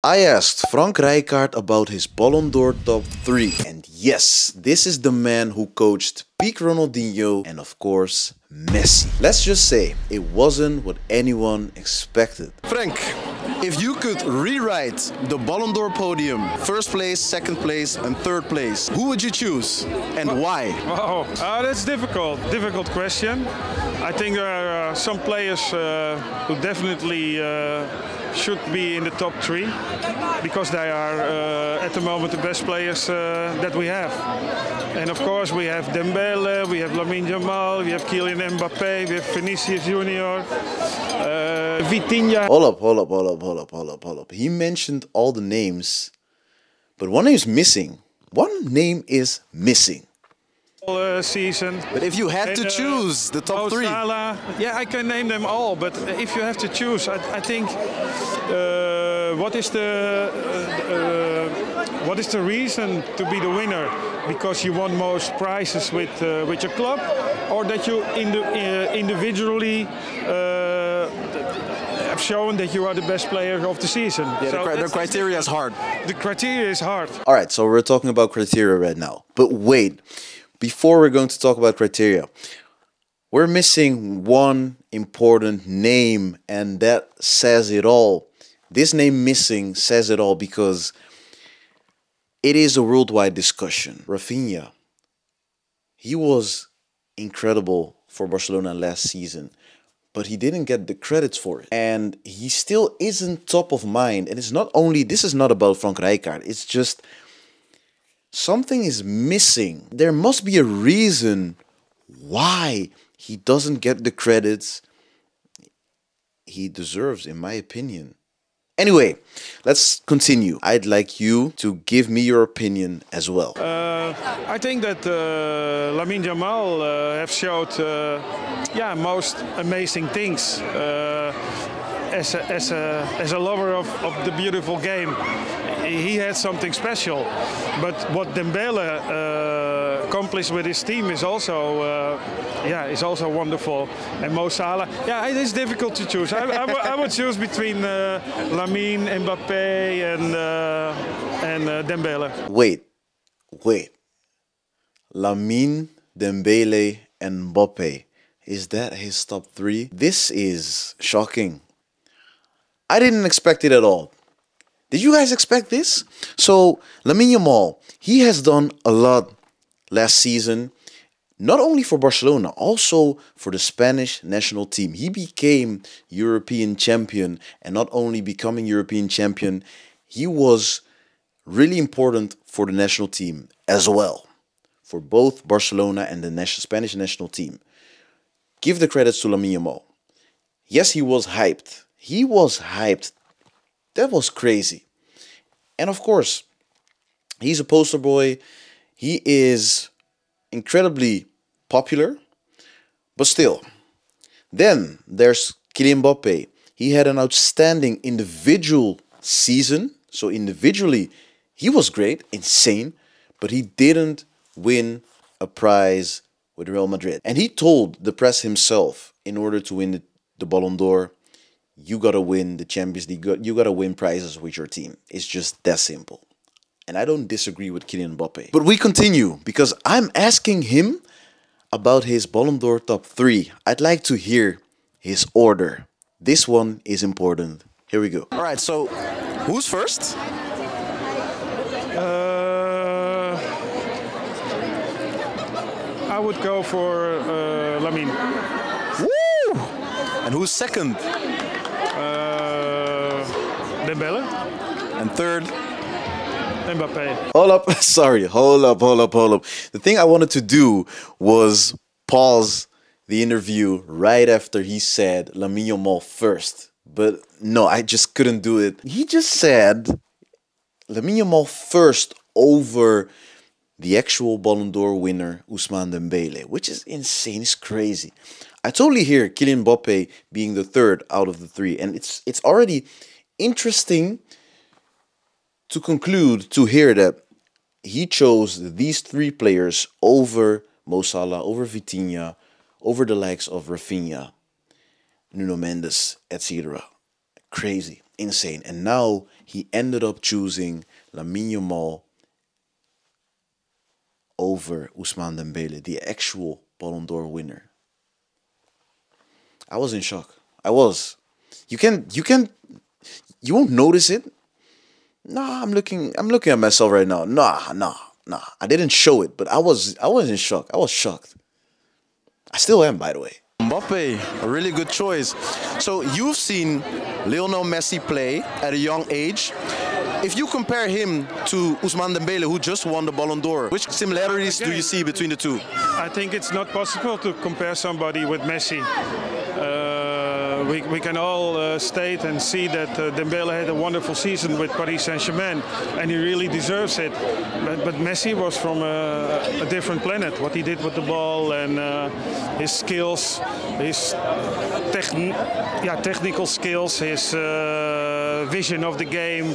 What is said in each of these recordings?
I asked Frank Rijkaard about his Ballon d'Or top 3. And yes, this is the man who coached peak Ronaldinho and of course Messi. Let's just say it wasn't what anyone expected. Frank, if you could rewrite the Ballon d'Or podium, first place, second place and third place, who would you choose and why? Oh, that's difficult question. I think there are some players who definitely should be in the top 3 because they are at the moment the best players that we have. And of course we have Dembele, we have Lamine Yamal, we have Kylian Mbappé, we have Vinicius Junior, Vitinha. Hold up. He mentioned all the names, but one name is missing. One name is missing. Season. But if you had to choose the top 3. Yeah, I can name them all, but if you have to choose, I think what is the reason to be the winner? Because you won most prizes with your club, or that you individually have shown that you are the best player of the season? Yeah, so the criteria is hard. The criteria is hard. All right, so we're talking about criteria right now. But wait. Before we're going to talk about criteria, we're missing one important name, and that says it all. This name missing says it all because it is a worldwide discussion. Rafinha, he was incredible for Barcelona last season, but he didn't get the credits for it. And he still isn't top of mind. And it's not only, this is not about Frank Rijkaard, it's just something is missing. There must be a reason why he doesn't get the credits he deserves, in my opinion. Anyway, let's continue. I'd like you to give me your opinion as well. I think that Lamine Yamal have showed most amazing things as a lover of the beautiful game. He had something special, but what Dembele accomplished with his team is also wonderful. And Mo Salah, it is difficult to choose. I would choose between Lamine, Mbappé, and Dembele. Wait, Lamine, Dembele, and Mbappé. Is that his top 3? This is shocking. I didn't expect it at all. Did you guys expect this? So, Lamine Yamal, he has done a lot last season, not only for Barcelona, also for the Spanish national team. He became European champion, and not only becoming European champion, he was really important for the national team as well, for both Barcelona and the Spanish national team. Give the credits to Lamine Yamal. Yes, he was hyped. He was hyped. That was crazy. And of course, he's a poster boy. He is incredibly popular. But still. Then there's Kylian Mbappé. He had an outstanding individual season. So individually, he was great, insane. But he didn't win a prize with Real Madrid. And he told the press himself, in order to win the Ballon d'Or, you gotta win the Champions League. You gotta win prizes with your team. It's just that simple. And I don't disagree with Kylian Mbappé. But we continue because I'm asking him about his Ballon d'Or top 3. I'd like to hear his order. This one is important. Here we go. All right, so who's first? I would go for Lamine. Woo! And who's second? Dembele. And third? Mbappé. Hold up. Sorry. Hold up. The thing I wanted to do was pause the interview right after he said Lamine Yamal first. But no, I just couldn't do it. He just said Lamine Yamal first over the actual Ballon d'Or winner, Ousmane Dembele, which is insane. It's crazy. I totally hear Kylian Mbappé being the third out of the 3. And it's already interesting to conclude, to hear that he chose these 3 players over Mo Salah, over Vitinha, over the likes of Rafinha, Nuno Mendes, etc. Crazy. insane. And now he ended up choosing Lamine Yamal over Ousmane Dembele, the actual Ballon d'Or winner. I was in shock. I was. You won't notice it. Nah, I'm looking at myself right now. Nah. I didn't show it, but I was in shock. I was shocked. I still am, by the way. Mbappe, a really good choice. So you've seen Lionel Messi play at a young age. If you compare him to Ousmane Dembele, who just won the Ballon d'Or, which similarities do you see between the two? I think it's not possible to compare somebody with Messi. We can all state and see that Dembele had a wonderful season with Paris Saint-Germain, and he really deserves it. But Messi was from a different planet. What he did with the ball and his skills, his technical skills, his vision of the game,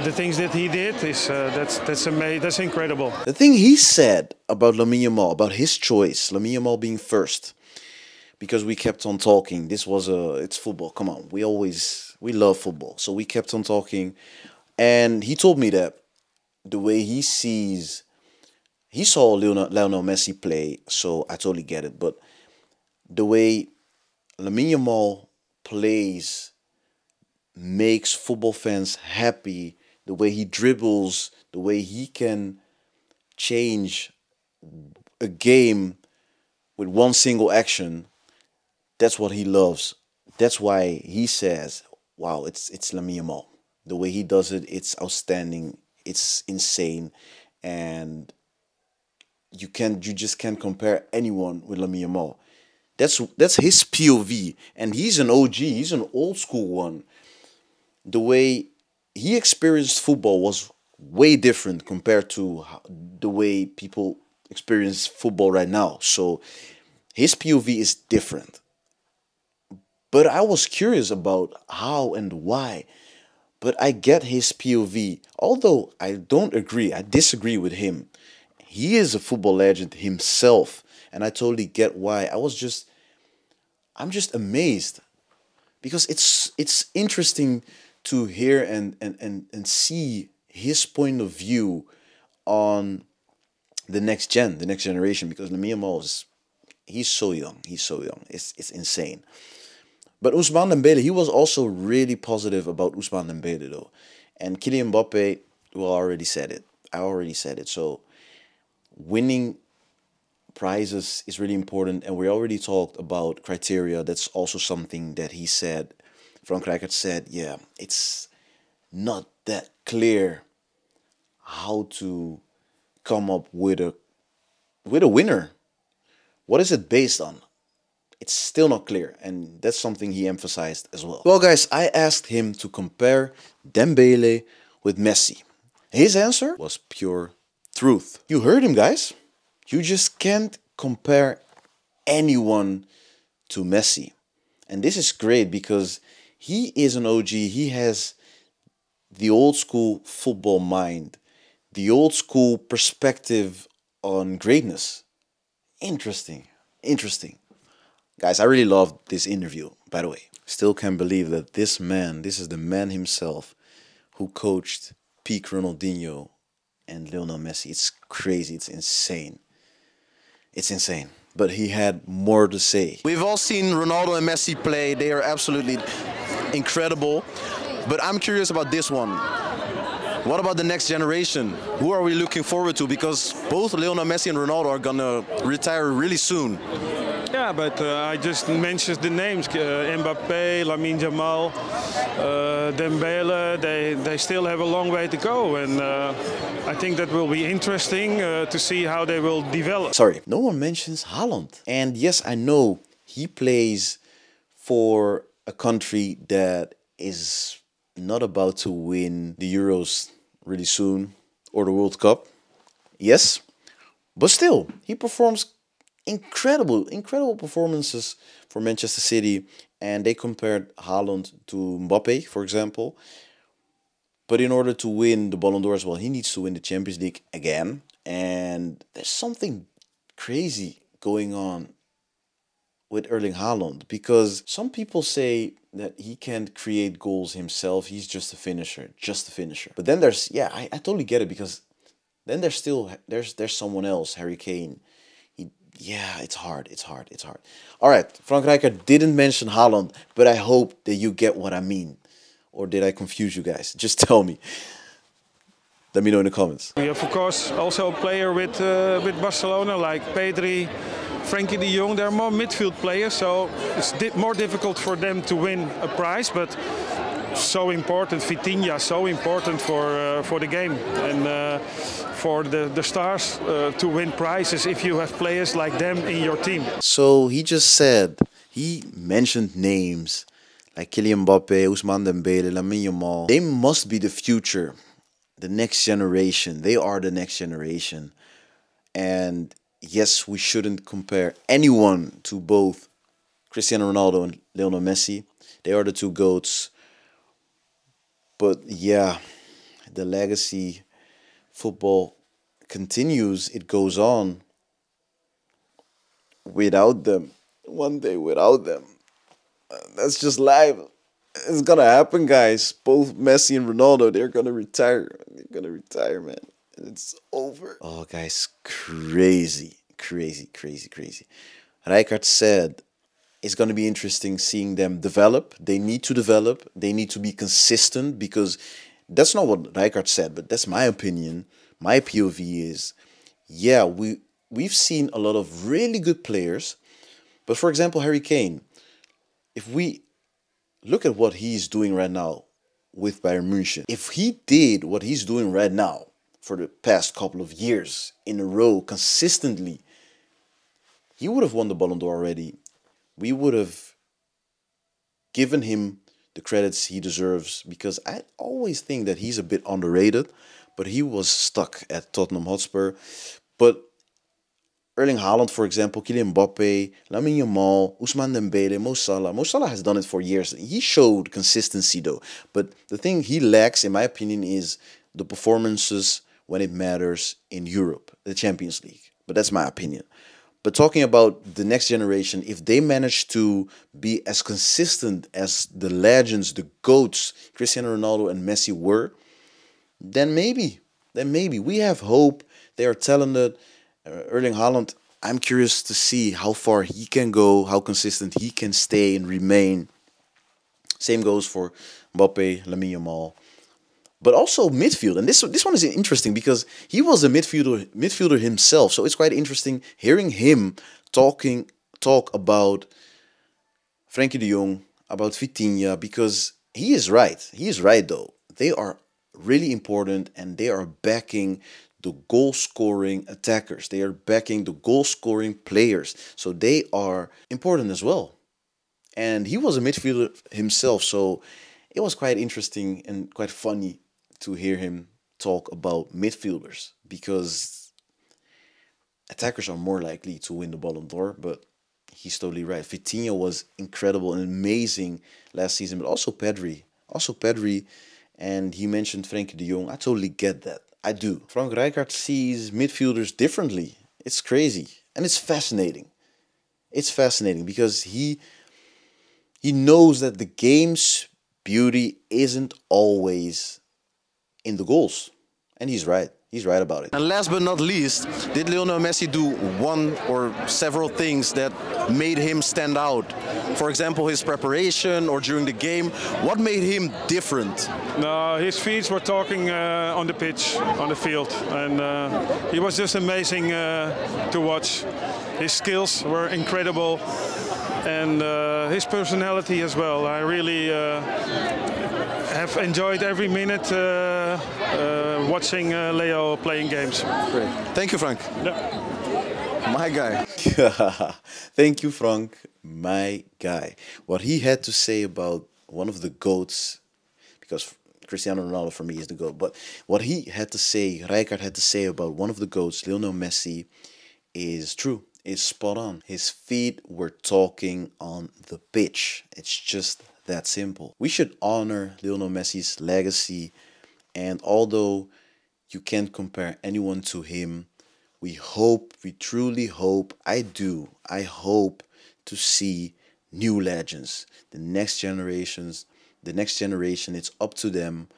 the things that he did that's amazing. That's incredible. The thing he said about Lamine Yamal, about his choice, Lamine Yamal being first. Because we kept on talking. It's football. Come on. We love football. So we kept on talking. And he told me that the way he saw Lionel Messi play, so I totally get it. But the way Lamine Yamal plays makes football fans happy. The way he dribbles, the way he can change a game with one single action. That's what he loves. That's why he says, wow, it's Lamine Yamal. The way he does it, it's outstanding. It's insane. And you just can't compare anyone with Lamine Yamal. That's his POV. And he's an OG. He's an old school one. The way he experienced football was way different compared to the way people experience football right now. So his POV is different. But I was curious about how and why. But I get his POV. Although I don't agree, I disagree with him. He is a football legend himself. And I totally get why. I'm just amazed. Because it's interesting to hear and see his point of view on the next generation. Because Lamine Yamal he's so young. It's insane. But Ousmane Dembele, he was also really positive about Ousmane Dembele though. And Kylian Mbappe, well, I already said it. So winning prizes is really important. And we already talked about criteria. That's also something that he said. Frank Rijkaard said, yeah, it's not that clear how to come up with a winner. What is it based on? It's still not clear, and that's something he emphasized as well. Well, guys, I asked him to compare Dembele with Messi. His answer was pure truth. You heard him, guys. You just can't compare anyone to Messi. And this is great because he is an OG. He has the old school football mind, the old school perspective on greatness. Interesting. Guys, I really loved this interview, by the way. Still can't believe that this is the man himself who coached peak Ronaldinho and Lionel Messi. It's crazy. It's insane. But he had more to say. We've all seen Ronaldo and Messi play. They are absolutely incredible. But I'm curious about this one. What about the next generation? Who are we looking forward to? Because both Lionel Messi and Ronaldo are going to retire really soon. Yeah, but I just mentioned the names, Mbappe, Lamine Yamal, Dembele. They still have a long way to go, and I think that will be interesting to see how they will develop. Sorry, no one mentions Haaland. And yes, I know he plays for a country that is not about to win the Euros really soon or the World Cup. Yes, but still, he performs incredible performances for Manchester City, and they compared Haaland to Mbappe, for example. But in order to win the Ballon d'Or as well, he needs to win the Champions League again. And there's something crazy going on with Erling Haaland, because some people say that he can't create goals himself. He's just a finisher, just a finisher. But then there's, yeah, I totally get it, because then there's someone else, Harry Kane. Yeah, it's hard. All right, Frank Rijkaard didn't mention Haaland, but I hope that you get what I mean. Or did I confuse you guys? Just tell me. Let me know in the comments. We have, of course, also a player with Barcelona like Pedri, Frankie de Jong. They're more midfield players, so it's more difficult for them to win a prize. But so important, Vitinha, so important for the game and for the stars to win prizes if you have players like them in your team. So he just said, he mentioned names like Kylian Mbappe, Ousmane Dembele, Lamine Yamal. They must be the future, the next generation. They are the next generation. And yes, we shouldn't compare anyone to both Cristiano Ronaldo and Lionel Messi. They are the two GOATs. But yeah, the legacy football continues. It goes on without them. One day without them. That's just life. It's gonna happen, guys. Both Messi and Ronaldo, they're gonna retire. They're gonna retire, man. It's over. Oh, guys, crazy. Rijkaard said it's gonna be interesting seeing them develop. They need to develop. They need to be consistent, because that's not what Rijkaard said, but that's my opinion. My POV is, yeah, we've seen a lot of really good players, but for example, Harry Kane, if we look at what he's doing right now with Bayern München, if he did what he's doing right now for the past couple of years in a row consistently, he would have won the Ballon d'Or already. We would have given him the credits he deserves, because I always think that he's a bit underrated, but he was stuck at Tottenham Hotspur. But Erling Haaland, for example, Kylian Mbappe, Lamine Yamal, Ousmane Dembele, Mo Salah. Mo Salah has done it for years. He showed consistency though. But the thing he lacks, in my opinion, is the performances when it matters in Europe, the Champions League. But that's my opinion. But talking about the next generation, if they manage to be as consistent as the legends, the GOATs, Cristiano Ronaldo and Messi were, then maybe we have hope. They are talented. Erling Haaland, I'm curious to see how far he can go, how consistent he can stay and remain. Same goes for Mbappe, Lamine Yamal. But also midfield, and this one is interesting because he was a midfielder himself. So it's quite interesting hearing him talk about Frankie de Jong, about Vitinha, because he is right. He is right though. They are really important, and they are backing the goal-scoring attackers. They are backing the goal-scoring players. So they are important as well. And he was a midfielder himself, so it was quite interesting and quite funny to hear him talk about midfielders, because attackers are more likely to win the Ballon d'Or, but he's totally right. Vitinha was incredible and amazing last season, but also Pedri. And he mentioned Frankie de Jong. I totally get that. I do. Frank Rijkaard sees midfielders differently. It's crazy. And it's fascinating. It's fascinating because he knows that the game's beauty isn't always in the goals. And he's right. He's right about it. And last but not least, did Lionel Messi do one or several things that made him stand out? For example, his preparation or during the game. What made him different? No, his feet were talking on the pitch, on the field. And he was just amazing to watch. His skills were incredible. And his personality as well. I really have enjoyed every minute watching Leo playing games. Great. Thank you, Frank. Yeah. My guy. Thank you, Frank. My guy. What he had to say about one of the GOATs, because Cristiano Ronaldo for me is the GOAT, but what he had to say, Rijkaard had to say about one of the GOATs, Lionel Messi, is true. Is spot on. His feet were talking on the pitch. It's just that simple. We should honor Lionel Messi's legacy, and although you can't compare anyone to him, we truly hope, I hope to see new legends. The next generation, it's up to them.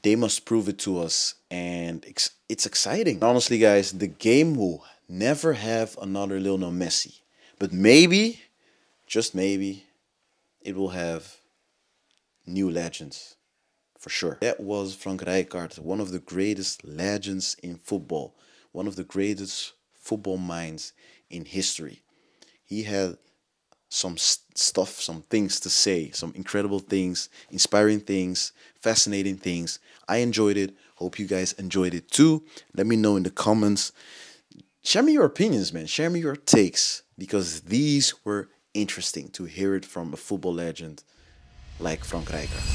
They must prove it to us, and it's exciting. Honestly, guys, the game will never have another Lionel Messi, but maybe, just maybe, it will have new legends, for sure. That was Frank Rijkaard, one of the greatest legends in football, one of the greatest football minds in history. He had some stuff, some things to say, some incredible things, inspiring things, fascinating things. I enjoyed it. Hope you guys enjoyed it too. Let me know in the comments. Share me your opinions, man. Share me your takes, because these were interesting to hear it from a football legend like Frank Rijkaard.